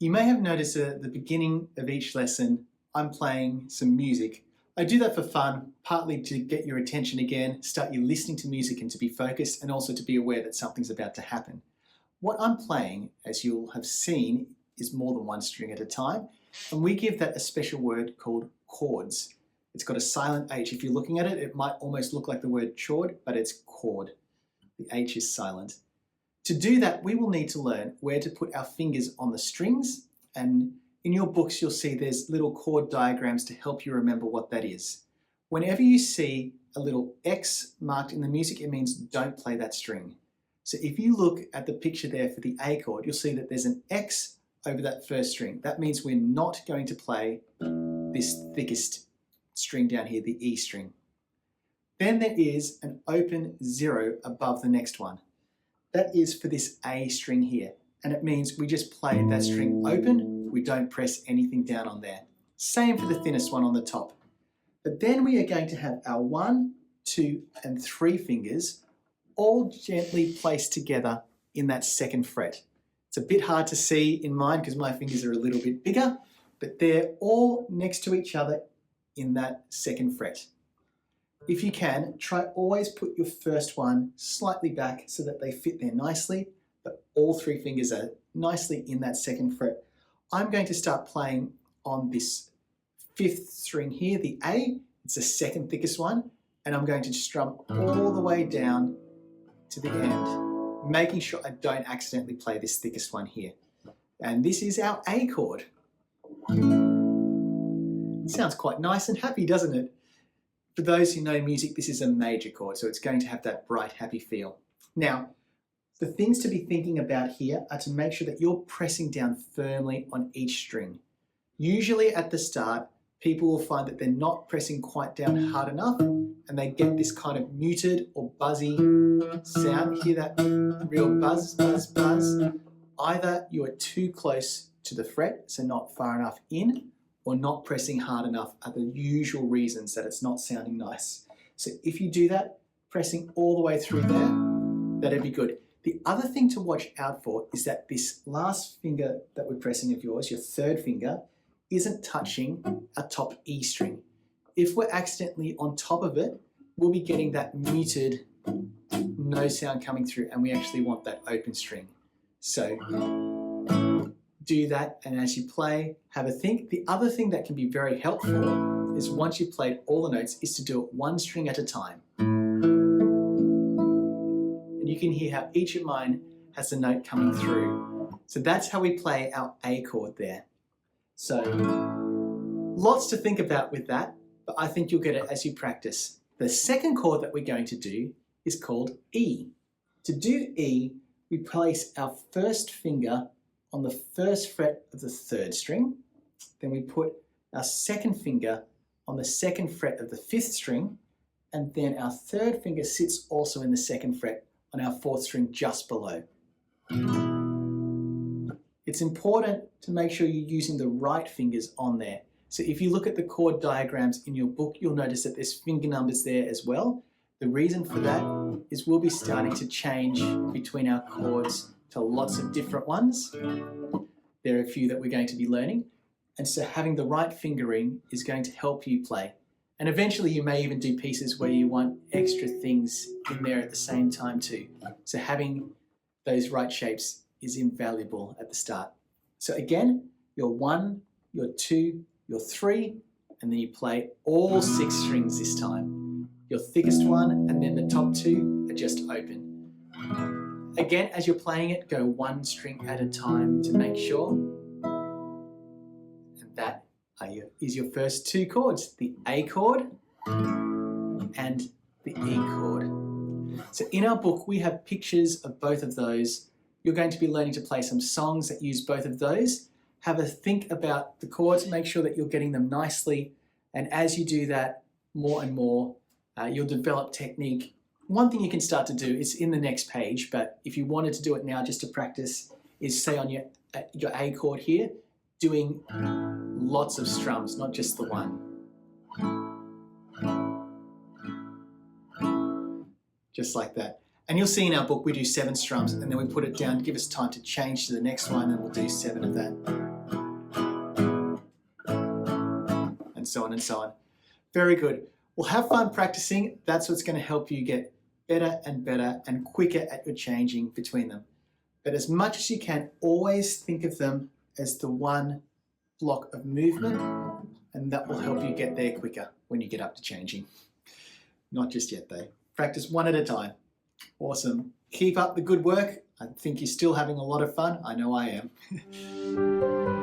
You may have noticed at the beginning of each lesson, I'm playing some music. I do that for fun, partly to get your attention again, start you listening to music and to be focused, and also to be aware that something's about to happen. What I'm playing, as you'll have seen, is more than one string at a time, and we give that a special word called chords. It's got a silent H. If you're looking at it, it might almost look like the word chord, but it's chord. The H is silent. To do that, we will need to learn where to put our fingers on the strings, and in your books you'll see there's little chord diagrams to help you remember what that is. Whenever you see a little X marked in the music, it means don't play that string. So if you look at the picture there for the A chord, you'll see that there's an X over that first string. That means we're not going to play this thickest string down here, the E string. Then there is an open 0 above the next one. That is for this A string here, and it means we just play that string open, we don't press anything down on there. Same for the thinnest one on the top. But then we are going to have our 1, 2, and 3 fingers all gently placed together in that second fret. It's a bit hard to see in mine because my fingers are a little bit bigger, but they're all next to each other in that second fret. If you can, try always put your first one slightly back so that they fit there nicely, but all 3 fingers are nicely in that second fret. I'm going to start playing on this 5th string here, the A. It's the second thickest one, and I'm going to strum all the way down to the end, making sure I don't accidentally play this thickest one here. And this is our A chord. It sounds quite nice and happy, doesn't it? For those who know music, this is a major chord, so it's going to have that bright, happy feel. Now, the things to be thinking about here are to make sure that you're pressing down firmly on each string. Usually at the start, people will find that they're not pressing quite down hard enough, and they get this kind of muted or buzzy sound. Hear that real buzz, buzz, buzz? Either you are too close to the fret, so not far enough in, or not pressing hard enough are the usual reasons that it's not sounding nice. So if you do that, pressing all the way through there, that'd be good. The other thing to watch out for is that this last finger that we're pressing of yours, your third finger, isn't touching our top E string. If we're accidentally on top of it, we'll be getting that muted, no sound coming through, and we actually want that open string. So do that, and as you play, have a think. The other thing that can be very helpful is once you've played all the notes is to do it one string at a time. And you can hear how each of mine has a note coming through. So that's how we play our A chord there. So lots to think about with that, but I think you'll get it as you practice. The second chord that we're going to do is called E. To do E, we place our first finger on the first fret of the 3rd string, then we put our second finger on the 2nd fret of the 5th string, and then our 3rd finger sits also in the 2nd fret on our 4th string just below. It's important to make sure you're using the right fingers on there. So if you look at the chord diagrams in your book, you'll notice that there's finger numbers there as well. The reason for that is we'll be starting to change between our chords to lots of different ones. There are a few that we're going to be learning, and so having the right fingering is going to help you play. And eventually you may even do pieces where you want extra things in there at the same time too. So having those right shapes is invaluable at the start. So again, your 1, your 2, your 3, and then you play all 6 strings this time. Your thickest one and then the top 2 are just open. Again, as you're playing it, go one string at a time to make sure. And that is your first 2 chords, the A chord and the E chord. So in our book, we have pictures of both of those. You're going to be learning to play some songs that use both of those. Have a think about the chords, make sure that you're getting them nicely. And as you do that more and more, you'll develop technique. One thing you can start to do is in the next page, but if you wanted to do it now just to practice, is say on your A chord here, doing lots of strums, not just the one. Just like that. And you'll see in our book we do 7 strums and then we put it down, give us time to change to the next one, and we'll do 7 of that. so on and so on. Very good. Well, have fun practicing. That's what's going to help you get better and better and quicker at your changing between them. But as much as you can, always think of them as the one block of movement, and that will help you get there quicker when you get up to changing. Not just yet though. Practice one at a time. Awesome. Keep up the good work. I think you're still having a lot of fun. I know I am.